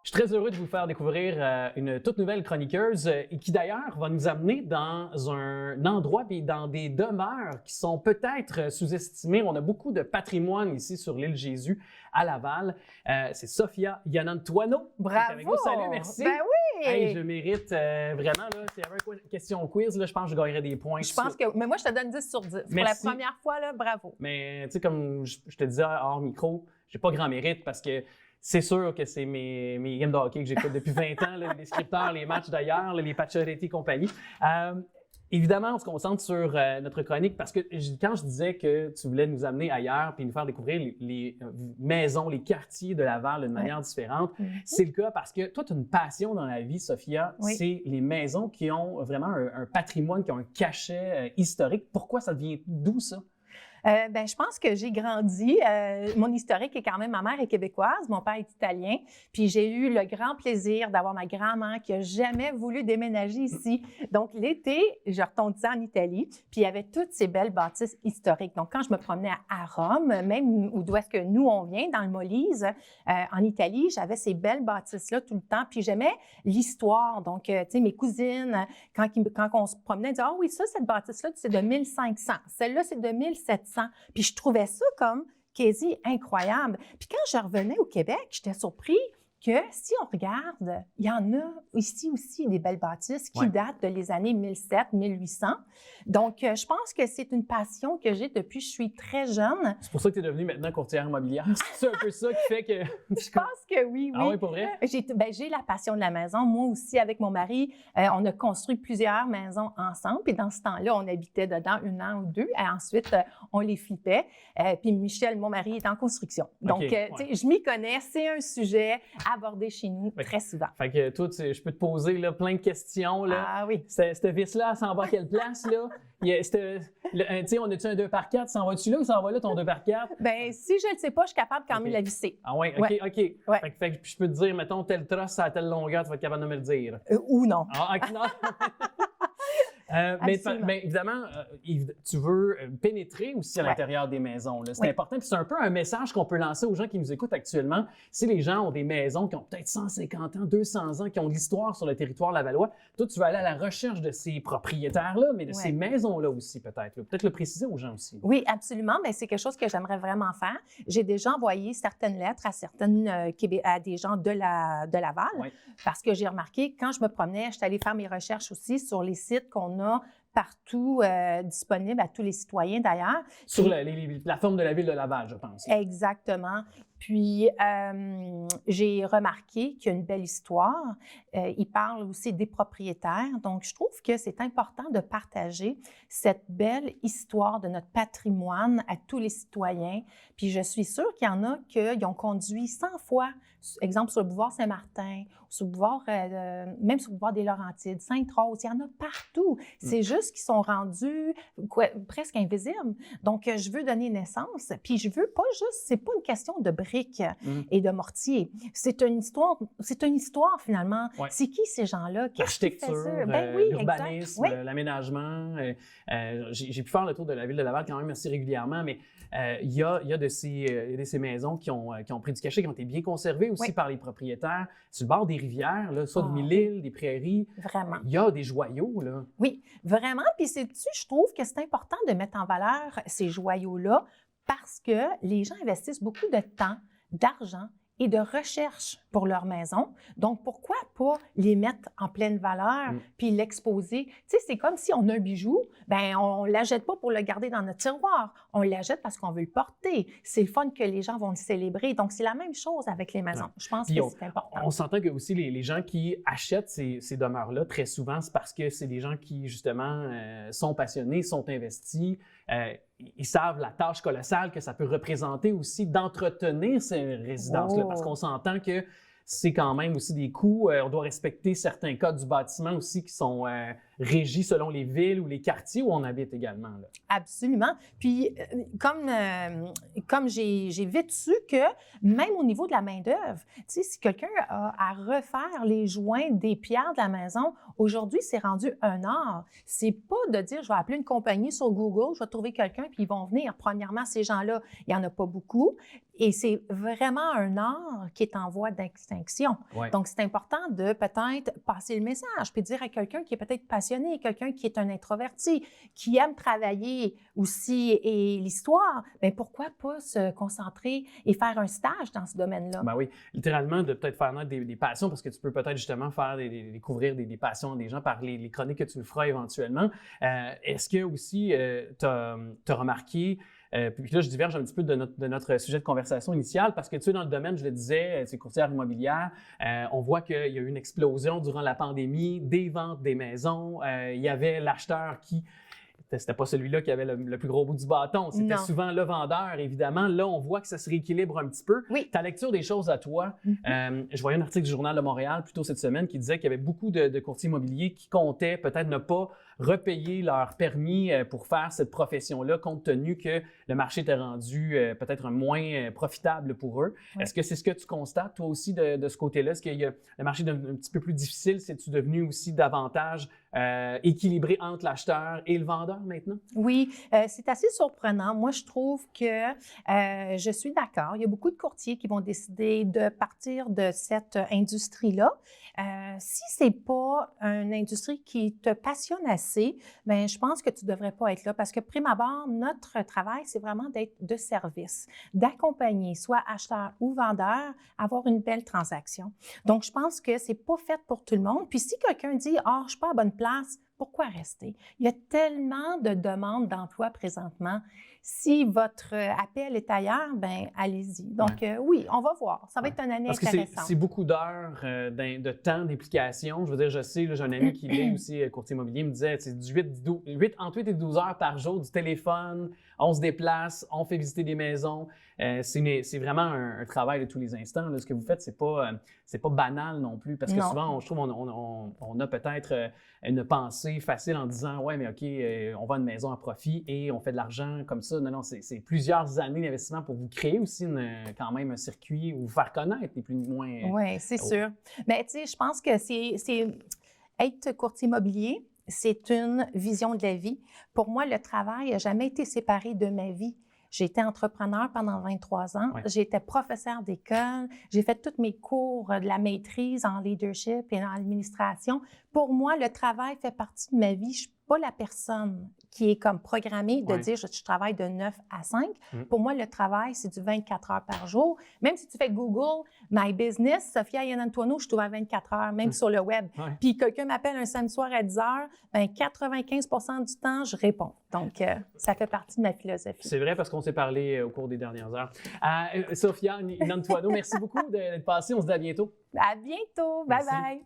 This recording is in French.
Je suis très heureux de vous faire découvrir une toute nouvelle chroniqueuse et qui d'ailleurs va nous amener dans un endroit et dans des demeures qui sont peut-être sous-estimées. On a beaucoup de patrimoine ici sur l'île Jésus à Laval. C'est Sophia Yanantuano. Bravo! Avec vous. Salut, merci. Ben oui! Hey, je mérite vraiment, là, s'il y avait une question quiz, là, je pense que je gagnerais des points. Je pense que. Mais moi, je te donne 10 sur 10. Merci. Pour la première fois, là, bravo. Mais tu sais, comme je te disais hors micro, j'ai pas grand mérite parce que c'est sûr que c'est mes games de hockey que j'écoute depuis 20 ans, là, les scripteurs, les matchs d'ailleurs, les Pacioretty et compagnie. Évidemment, on se concentre sur notre chronique parce que quand je disais que tu voulais nous amener ailleurs puis nous faire découvrir les maisons, les quartiers de Laval d'une manière différente, c'est le cas parce que toi, tu as une passion dans la vie, Sophia, c'est les maisons qui ont vraiment un patrimoine, qui ont un cachet historique. Pourquoi ça vient d'où ça? Ben, je pense que j'ai grandi. Mon historique est quand même, ma mère est québécoise, mon père est italien. Puis j'ai eu le grand plaisir d'avoir ma grand-mère qui a jamais voulu déménager ici. Donc l'été, je retournais en Italie. Puis il y avait toutes ces belles bâtisses historiques. Donc quand je me promenais à Rome, même d'où est-ce que nous on vient, dans le Molise, en Italie, j'avais ces belles bâtisses-là tout le temps. Puis j'aimais l'histoire. Donc tu sais, mes cousines, quand on se promenait, disaient, ah oui, ça, cette bâtisse-là, c'est de 1500. Celle-là, c'est de 1700. Puis je trouvais ça comme quasi incroyable. Puis quand je revenais au Québec, j'étais surpris que si on regarde, il y en a ici aussi des belles bâtisses qui datent de les années 1700-1800. Donc, je pense que c'est une passion que j'ai depuis que je suis très jeune. C'est pour ça que tu es devenue maintenant courtière immobilière. C'est un peu ça qui fait que... Je pense que oui. Ah oui, pour vrai? J'ai la passion de la maison. Moi aussi, avec mon mari, on a construit plusieurs maisons ensemble. Puis dans ce temps-là, on habitait dedans 1 an ou 2. Et ensuite, on les flippait. Puis Michel, mon mari, est en construction. Donc, tu sais, je m'y connais. C'est un sujet abordé chez nous très souvent. Fait que toi, je peux te poser là, plein de questions. Là. Ah oui. Cette vis-là, elle s'en va à quelle place? Là? On a-tu un 2x4? S'en va-tu là ou s'en va là ton 2x4? Ben si je ne le sais pas, je suis capable quand même de la visser. Ah oui, OK. Ouais. Fait que je peux te dire, mettons, tel trosse à telle longueur, tu vas être capable de me le dire. Ou non. Ah, OK, non. Mais évidemment, tu veux pénétrer aussi à l'intérieur des maisons. C'est important. Puis c'est un peu un message qu'on peut lancer aux gens qui nous écoutent actuellement. Si les gens ont des maisons qui ont peut-être 150 ans, 200 ans, qui ont de l'histoire sur le territoire lavallois, toi, tu vas aller à la recherche de ces propriétaires-là, mais de ces maisons-là aussi peut-être. Peut-être le préciser aux gens aussi. Oui, absolument. Mais c'est quelque chose que j'aimerais vraiment faire. J'ai déjà envoyé certaines lettres à des gens de Laval parce que j'ai remarqué, quand je me promenais, j'étais allée faire mes recherches aussi sur les sites qu'on a partout disponibles à tous les citoyens d'ailleurs. Sur la plateforme de la ville de Laval, je pense. Exactement. Puis, j'ai remarqué qu'il y a une belle histoire. Il parle aussi des propriétaires. Donc, je trouve que c'est important de partager cette belle histoire de notre patrimoine à tous les citoyens. Puis, je suis sûre qu'il y en a qui ont conduit 100 fois, exemple sur le boulevard Saint-Martin, sur le boulevard, même sur le boulevard des Laurentides, Sainte-Rose, il y en a partout. C'est juste qu'ils sont rendus presque invisibles. Donc, je veux donner naissance. Puis, je veux pas juste, c'est pas une question de briques et de mortier. C'est une histoire finalement. C'est qui ces gens-là? L'architecture, l'urbanisme, l'aménagement. J'ai pu faire le tour de la ville de Laval quand même assez régulièrement, mais il y a de ces maisons qui ont pris du cachet, qui ont été bien conservées aussi par les propriétaires. Sur le bord des rivières, là, soit de Mille-Îles, des prairies. Vraiment. Il y a des joyaux, là. Oui, vraiment. Puis je trouve que c'est important de mettre en valeur ces joyaux-là parce que les gens investissent beaucoup de temps, d'argent et de recherche pour leur maison. Donc, pourquoi pas les mettre en pleine valeur puis l'exposer? Tu sais, c'est comme si on a un bijou, ben on ne l'achète pas pour le garder dans notre tiroir. On l'achète parce qu'on veut le porter. C'est le fun que les gens vont le célébrer. Donc, c'est la même chose avec les maisons. Je pense que c'est important. On s'entend que aussi les gens qui achètent ces demeures-là, très souvent, c'est parce que c'est des gens qui, justement, sont passionnés, sont investis. Ils savent la tâche colossale que ça peut représenter aussi d'entretenir ces résidences-là, parce qu'on s'entend que c'est quand même aussi des coûts. On doit respecter certains codes du bâtiment aussi qui sont régi selon les villes ou les quartiers où on habite également, là. Absolument. Puis, comme j'ai vite su que même au niveau de la main-d'œuvre, tu sais, si quelqu'un a à refaire les joints des pierres de la maison, aujourd'hui, c'est rendu un art. C'est pas de dire, je vais appeler une compagnie sur Google, je vais trouver quelqu'un, puis ils vont venir. Premièrement, ces gens-là, il n'y en a pas beaucoup. Et c'est vraiment un art qui est en voie d'extinction. Ouais. Donc, c'est important de peut-être passer le message, puis dire à quelqu'un qui est peut-être passionné, quelqu'un qui est un introverti, qui aime travailler aussi et l'histoire, bien, pourquoi pas se concentrer et faire un stage dans ce domaine-là? Ben oui, littéralement, de peut-être faire naître des passions, parce que tu peux peut-être justement faire découvrir des passions des gens par les chroniques que tu nous feras éventuellement. Est-ce que aussi, tu as remarqué, puis là, je diverge un petit peu de notre sujet de conversation initiale parce que, tu sais, dans le domaine, je le disais, tu es courtière immobilière, on voit qu'il y a eu une explosion durant la pandémie, des ventes des maisons. Il y avait l'acheteur qui... C'était pas celui-là qui avait le plus gros bout du bâton. C'était souvent le vendeur, évidemment. Là, on voit que ça se rééquilibre un petit peu. Oui. Ta lecture des choses à toi, je voyais un article du Journal de Montréal plus tôt cette semaine qui disait qu'il y avait beaucoup de courtiers immobiliers qui comptaient peut-être ne pas repayer leur permis pour faire cette profession-là, compte tenu que le marché était rendu peut-être moins profitable pour eux. Oui. Est-ce que c'est ce que tu constates, toi aussi, de ce côté-là? Est-ce que le marché est un petit peu plus difficile? C'est-tu devenu aussi davantage équilibré entre l'acheteur et le vendeur maintenant? Oui, c'est assez surprenant. Moi, je trouve que je suis d'accord. Il y a beaucoup de courtiers qui vont décider de partir de cette industrie-là. Si ce n'est pas une industrie qui te passionne assez, bien, je pense que tu ne devrais pas être là parce que, prime abord, notre travail, c'est vraiment d'être de service, d'accompagner, soit acheteur ou vendeur, à avoir une belle transaction. Donc, je pense que ce n'est pas fait pour tout le monde. Puis, si quelqu'un dit « Ah, je ne suis pas à bonne place », pourquoi rester? Il y a tellement de demandes d'emploi présentement. Si votre appel est ailleurs, bien, allez-y. Donc, oui, on va voir. Ça va être une année intéressante. Parce que c'est beaucoup d'heures de temps d'implication. Je veux dire, je sais, là, j'ai un ami qui est aussi courtier immobilier, me disait, c'est entre 8 et 12 heures par jour du téléphone, on se déplace, on fait visiter des maisons. C'est vraiment un travail de tous les instants. Là. Ce que vous faites, c'est pas banal non plus. Parce que souvent, je trouve, on a peut-être une pensée facile en disant « Ouais, mais OK, on vend une maison à profit et on fait de l'argent comme ça. » Non, c'est plusieurs années d'investissement pour vous créer aussi quand même un circuit ou vous faire connaître, ni plus ni moins. Oui, c'est sûr. Mais tu sais, je pense que être courtier immobilier, c'est une vision de la vie. Pour moi, le travail n'a jamais été séparé de ma vie. J'ai été entrepreneur pendant 23 ans. Ouais. J'ai été professeure d'école. J'ai fait tous mes cours de la maîtrise en leadership et en administration. Pour moi, le travail fait partie de ma vie. Je ne suis pas la personne qui est comme programmée de dire je travaille de 9 à 5. Pour moi, le travail, c'est du 24 heures par jour. Même si tu fais Google My Business, Sophia Iannantuono, je trouve à 24 heures, même sur le web. Puis quelqu'un m'appelle un samedi soir à 10 heures, bien 95% du temps, je réponds. Donc, ça fait partie de ma philosophie. C'est vrai parce qu'on s'est parlé au cours des dernières heures. Sophia Iannantuono, merci beaucoup d'être passée. On se dit à bientôt. À bientôt. Bye bye.